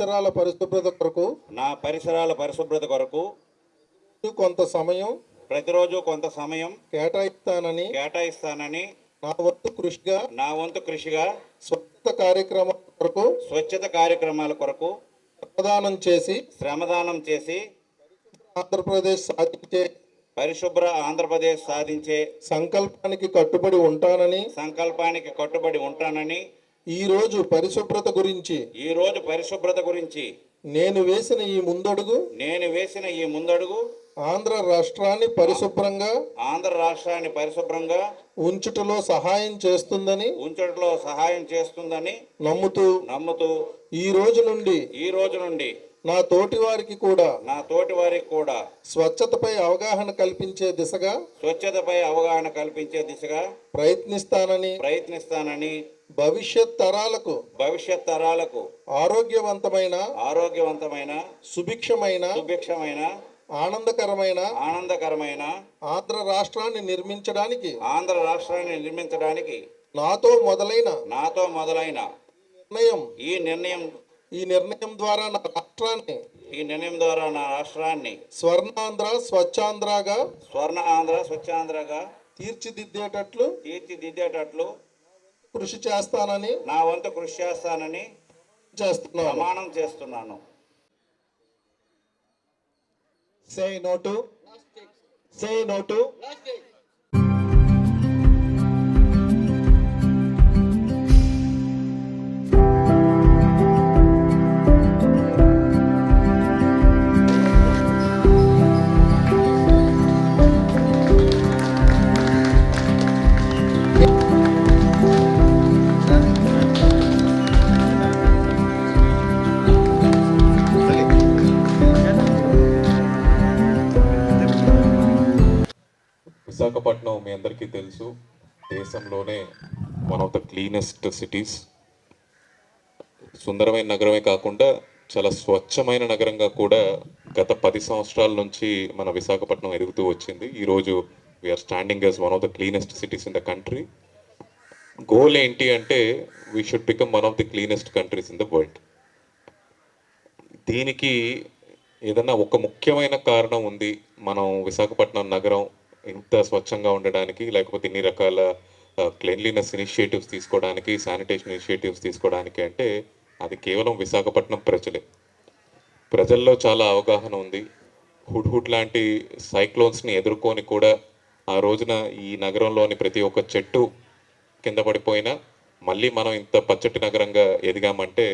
పరిసరాల పరిశుభ్రత కొరకు కొంత సమయం ప్రతిరోజు కొంత సమయం కేటాయిస్తానని నా వంతు కృషిగా స్వచ్ఛత కార్యక్రమాల కొరకు శ్రమదానం చేసి పరిశుభ్ర ఆంధ్రప్రదేశ్ సాధించే సంకల్పానికి కట్టుబడి ఉంటానని ఈ రోజు పరిశుభ్రత గురించి నేను వేసిన ఈ ముందడుగు ఆంధ్ర రాష్ట్రాన్ని పరిశుభ్రంగా ఉంచుటలో సహాయం చేస్తుందని నమ్ముతూ ఈ రోజు నుండి నా తోటి వారికి కూడా స్వచ్ఛతపై అవగాహన కల్పించే దిశగా ప్రయత్నిస్తానని భవిష్యత్ తరాలకు ఆరోగ్యవంతమైన సుభిక్షమైన ఆనందకరమైన ఆంధ్ర రాష్ట్రాన్ని నిర్మించడానికి నాతో మొదలైన ఈ నిర్ణయం ద్వారా నా రాష్ట్రాన్ని స్వర్ణ ఆంధ్ర స్వచ్ఛాంధ్రగా తీర్చిదిద్దేటట్లు కృషి చేస్తానని ప్రమాణం చేస్తున్నాను. Say no to. విశాఖపట్నం మీ అందరికీ తెలుసు, దేశంలోనే one of the cleanest cities. సుందరమైన నగరమే కాకుండా చాలా స్వచ్ఛమైన నగరంగా కూడా గత 10 సంవత్సరాల నుంచి మన విశాఖపట్నం ఎదుగుతూ వచ్చింది. ఈరోజు we're standing as one of the cleanest cities in the country. Goal ఏంటి అంటే we should become one of the cleanest countries in the world. దీనికి ఏదన్నా ఒక ముఖ్యమైన కారణం ఉంది, మనం విశాఖపట్నం నగరం ఇంత స్వచ్ఛంగా ఉండడానికి, లేకపోతే ఇన్ని రకాల క్లీన్లీనెస్ ఇనిషియేటివ్స్ తీసుకోవడానికి, శానిటేషన్ ఇనిషియేటివ్స్ తీసుకోవడానికి అంటే అది కేవలం విశాఖపట్నం ప్రజల్లో చాలా అవగాహన ఉంది. హుడ్ లాంటి సైక్లోన్స్ని ఎదుర్కొని కూడా ఆ రోజున ఈ నగరంలోని ప్రతి ఒక్క చెట్టు కింద పడిపోయినా మళ్ళీ మనం ఇంత పచ్చటి నగరంగా ఎదిగామంటే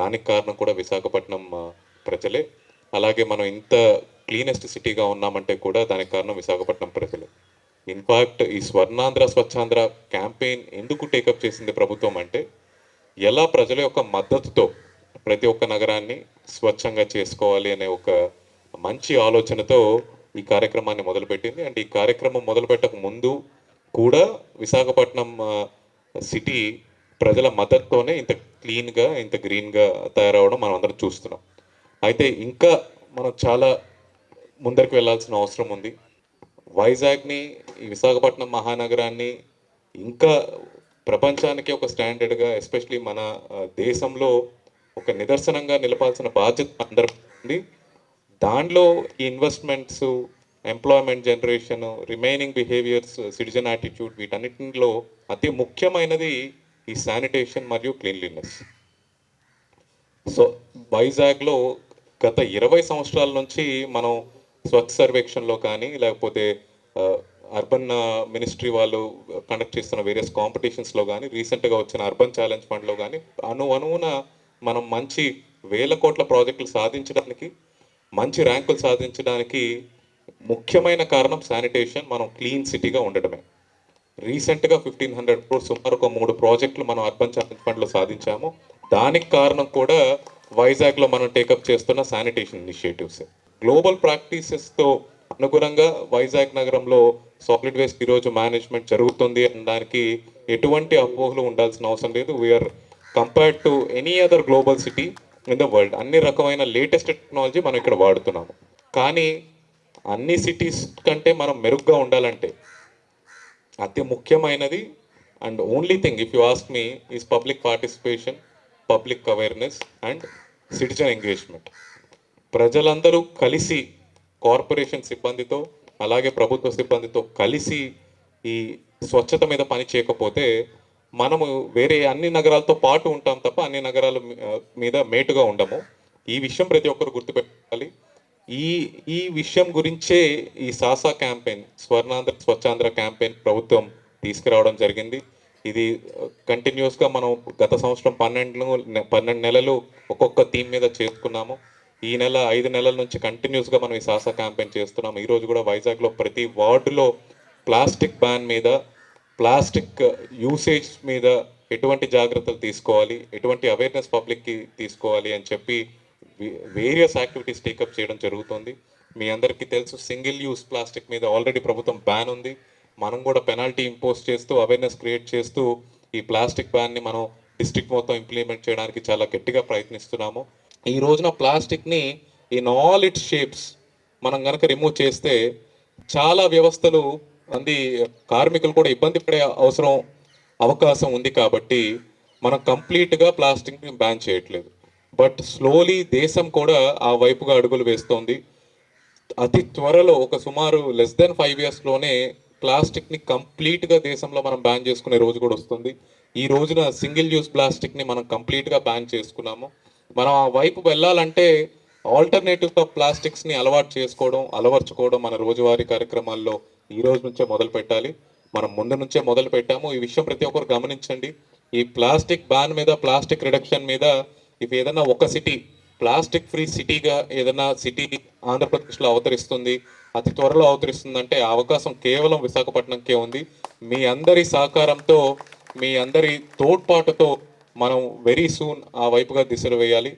దానికి కారణం కూడా విశాఖపట్నం ప్రజలే. అలాగే మనం ఇంత క్లీనెస్ట్ సిటీగా ఉన్నామంటే కూడా దానికి కారణం విశాఖపట్నం ప్రజలే. ఇన్ఫాక్ట్ ఈ స్వర్ణాంధ్ర స్వచ్ఛాంధ్ర క్యాంపెయిన్ ఎందుకు టేకప్ చేసింది ప్రభుత్వం అంటే, ఎలా ప్రజల యొక్క మద్దతుతో ప్రతి ఒక్క నగరాన్ని స్వచ్ఛంగా చేసుకోవాలి అనే ఒక మంచి ఆలోచనతో ఈ కార్యక్రమాన్ని మొదలుపెట్టింది. అండ్ ఈ కార్యక్రమం మొదలుపెట్టక ముందు కూడా విశాఖపట్నం సిటీ ప్రజల మద్దతుతోనే ఇంత క్లీన్గా, ఇంత గ్రీన్గా తయారవడం మనం అందరం చూస్తున్నాం. అయితే ఇంకా మనం చాలా ముందరికి వెళ్ళాల్సిన అవసరం ఉంది. వైజాగ్ని, ఈ విశాఖపట్నం మహానగరాన్ని ఇంకా ప్రపంచానికి ఒక స్టాండర్డ్గా, ఎస్పెషలీ మన దేశంలో ఒక నిదర్శనంగా నిలపాల్సిన బాధ్యత అందరికీ ఉంది. దానిలో ఈ investments, employment generation, remaining behaviours, citizen attitude, వీటన్నిటిలో అతి ముఖ్యమైనది ఈ శానిటేషన్ మరియు క్లీన్లీనెస్. సో వైజాగ్లో గత 20 సంవత్సరాల నుంచి మనం స్వచ్ఛ సర్వేక్షణలో కానీ, లేకపోతే అర్బన్ మినిస్ట్రీ వాళ్ళు కండక్ట్ చేస్తున్న వేరియస్ కాంపిటీషన్స్లో కానీ, రీసెంట్గా వచ్చిన అర్బన్ ఛాలెంజ్ ఫండ్లో కానీ అణువున మనం మంచి 1000 కోట్ల ప్రాజెక్టులు సాధించడానికి, మంచి ర్యాంకులు సాధించడానికి ముఖ్యమైన కారణం శానిటేషన్, మనం క్లీన్ సిటీగా ఉండడమే. రీసెంట్గా 1500 crores, సుమారు ఒక 3 ప్రాజెక్టులు మనం అర్బన్ ఛాలెంజ్ ఫండ్లో సాధించాము. దానికి కారణం కూడా వైజాగ్లో మనం టేకప్ చేస్తున్న శానిటేషన్ ఇనిషియేటివ్స్. గ్లోబల్ ప్రాక్టీసెస్తో అనుగుణంగా వైజాగ్ నగరంలో సాలిడ్ వేస్ట్ ఈరోజు మేనేజ్మెంట్ జరుగుతుంది అనడానికి ఎటువంటి అపోహలు ఉండాల్సిన అవసరం లేదు. We're compared to any other global city in the world. అన్ని రకమైన లేటెస్ట్ టెక్నాలజీ మనం ఇక్కడ వాడుతున్నాము. కానీ అన్ని సిటీస్ కంటే మనం మెరుగ్గా ఉండాలంటే అతి ముఖ్యమైనది and only thing, if you ask me, is public participation, public awareness and citizen engagement. ప్రజలందరూ కలిసి కార్పొరేషన్ సిబ్బందితో అలాగే ప్రభుత్వ సిబ్బందితో కలిసి ఈ స్వచ్ఛత మీద పని చేయకపోతే మనము వేరే అన్ని నగరాలతో పాటు ఉంటాం తప్ప అన్ని నగరాల మీద మేటుగా ఉండము. ఈ విషయం ప్రతి ఒక్కరు గుర్తుపెట్టుకోవాలి. ఈ విషయం గురించే ఈ సాసా క్యాంపెయిన్, స్వర్ణాంధ్ర స్వచ్ఛాంధ్ర క్యాంపెయిన్ ప్రభుత్వం తీసుకురావడం జరిగింది. ఇది కంటిన్యూస్గా మనం గత సంవత్సరం 12 నెలలు ఒక్కొక్క థీమ్ మీద చేసుకున్నాము. ఈ నెల 5 నెలల నుంచి కంటిన్యూస్గా మనం ఈ సాసా క్యాంపెయిన్ చేస్తున్నాం. ఈరోజు కూడా వైజాగ్లో ప్రతి వార్డులో ప్లాస్టిక్ బ్యాన్ మీద, ప్లాస్టిక్ యూసేజ్ మీద ఎటువంటి జాగ్రత్తలు తీసుకోవాలి, ఎటువంటి అవేర్నెస్ పబ్లిక్కి తీసుకోవాలి అని చెప్పి వేరియస్ యాక్టివిటీస్ టేకప్ చేయడం జరుగుతుంది. మీ అందరికీ తెలుసు, సింగిల్ యూస్ ప్లాస్టిక్ మీద ఆల్రెడీ ప్రభుత్వం బ్యాన్ ఉంది. మనం కూడా పెనాల్టీ ఇంపోజ్ చేస్తూ అవేర్నెస్ క్రియేట్ చేస్తూ ఈ ప్లాస్టిక్ బ్యాన్ని మనం డిస్ట్రిక్ట్ మొత్తం ఇంప్లిమెంట్ చేయడానికి చాలా గట్టిగా ప్రయత్నిస్తున్నాము. ఈ రోజున ప్లాస్టిక్ని ఇన్ ఆల్ ఇట్స్ షేప్స్ మనం కనుక రిమూవ్ చేస్తే చాలా వ్యవస్థలు అంది కార్మికులు కూడా ఇబ్బంది పడే అవకాశం ఉంది. కాబట్టి మనం కంప్లీట్గా ప్లాస్టిక్ని బ్యాన్ చేయట్లేదు. బట్ స్లోలీ దేశం కూడా ఆ వైపుగా అడుగులు వేస్తోంది. అతి త్వరలో ఒక సుమారు లెస్ దెన్ 5 ఇయర్స్లోనే ప్లాస్టిక్ని కంప్లీట్గా దేశంలో మనం బ్యాన్ చేసుకునే రోజు కూడా వస్తుంది. ఈ రోజున సింగిల్ యూస్ ప్లాస్టిక్ని మనం కంప్లీట్గా బ్యాన్ చేసుకున్నాము. మనం ఆ వైపు వెళ్ళాలంటే ఆల్టర్నేటివ్ ఆఫ్ ప్లాస్టిక్స్ని అలవర్చుకోవడం మన రోజువారీ కార్యక్రమాల్లో ఈ రోజు నుంచే మొదలు పెట్టాలి. మనం ముందు నుంచే మొదలు పెట్టాము. ఈ విషయం ప్రతి ఒక్కరు గమనించండి. ఈ ప్లాస్టిక్ బ్యాన్ మీద, ప్లాస్టిక్ రిడక్షన్ మీద ఇఫ్ ఏదైనా ఒక సిటీ ప్లాస్టిక్ ఫ్రీ సిటీగా ఏదైనా సిటీ ఆంధ్రప్రదేశ్లో అవతరిస్తుంది, అతి త్వరలో అవతరిస్తుందంటే ఆ అవకాశం కేవలం విశాఖపట్నంకే ఉంది. మీ అందరి సహకారంతో, మీ అందరి తోడ్పాటుతో మనం వెరీ సూన్ ఆ వైపుగా దిశలు వేయాలి.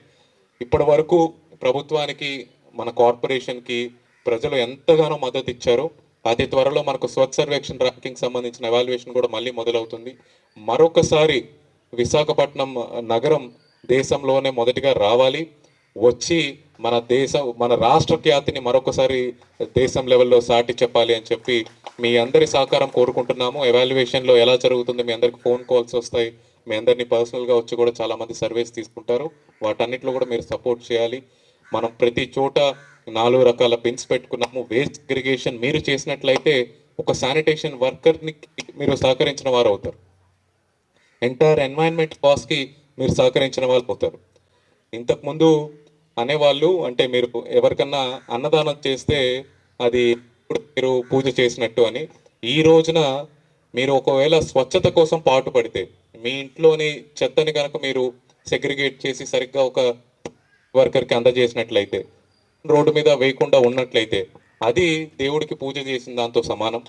ఇప్పటి వరకు ప్రభుత్వానికి, మన కార్పొరేషన్కి ప్రజలు ఎంతగానో మద్దతు ఇచ్చారో, అతి త్వరలో మనకు స్వచ్ఛ సర్వేక్షణ ర్యాంకింగ్ సంబంధించిన ఎవాల్యుయేషన్ కూడా మళ్ళీ మొదలవుతుంది. మరొకసారి విశాఖపట్నం నగరం దేశంలోనే మొదటిగా రావాలి, వచ్చి మన రాష్ట్ర ఖ్యాతిని మరొకసారి దేశం లెవెల్లో సాటి చెప్పాలి అని చెప్పి మీ అందరి సహకారం కోరుకుంటున్నాము. ఎవాల్యుయేషన్లో ఎలా జరుగుతుంది, మీ అందరికి ఫోన్ కాల్స్ వస్తాయి, మీ అందరినీ పర్సనల్గా వచ్చి కూడా చాలామంది సర్వేస్ తీసుకుంటారు. వాటన్నిటిలో కూడా మీరు సపోర్ట్ చేయాలి. మనం ప్రతి చోట 4 రకాల పిన్స్ పెట్టుకున్నాము. వేస్ట్ సెగ్రిగేషన్ మీరు చేసినట్లయితే ఒక శానిటేషన్ వర్కర్ని మీరు సహకరించిన వారు అవుతారు. ఎంటైర్ ఎన్వైరన్మెంట్ కాస్ట్కి మీరు సహకరించిన వాళ్ళు అవుతారు. ఇంతకుముందు అనేవాళ్ళు, అంటే మీరు ఎవరికన్నా అన్నదానం చేస్తే అది మీరు పూజ చేసినట్టు అని. ఈ రోజున మీరు ఒకవేళ స్వచ్ఛత కోసం పాటుపడితే, మీ ఇంట్లోని చెత్తని కనుక మీరు సెగ్రిగేట్ చేసి సరిగ్గా ఒక వర్కర్కి అందజేసినట్లయితే, రోడ్డు మీద వేయకుండా ఉన్నట్లయితే, అది దేవుడికి పూజ చేసిన దాంతో సమానం.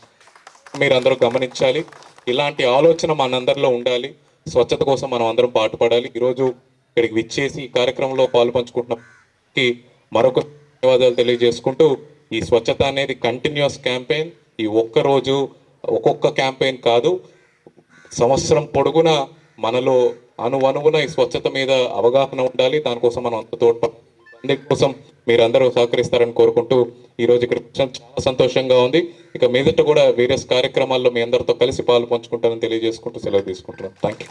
మీరందరూ గమనించాలి. ఇలాంటి ఆలోచన మనందరిలో ఉండాలి. స్వచ్ఛత కోసం మనం అందరం పాటుపడాలి. ఈరోజు ఇక్కడికి విచ్చేసి ఈ కార్యక్రమంలో పాల్పంచుకుంటున్నకి మరొక ధన్యవాదాలు తెలియజేసుకుంటూ, ఈ స్వచ్ఛత అనేది కంటిన్యూస్ క్యాంపెయిన్. ఈ ఒక్కరోజు ఒక్కొక్క క్యాంపెయిన్ కాదు, సంవత్సరం పొడుగున మనలో అణువణువున ఈ స్వచ్ఛత మీద అవగాహన ఉండాలి. దానికోసం మనం అంత తోడ్పడాలి. అందుకోసం మీరందరూ సహకరిస్తారని కోరుకుంటూ ఈరోజు ఇక్కడ చాలా సంతోషంగా ఉంది. ఇక మీదట కూడా వేరియస్ కార్యక్రమాల్లో మీ అందరితో కలిసి పాలు పంచుకుంటారని తెలియజేసుకుంటూ సెలవు తీసుకుంటున్నాను. Thank you.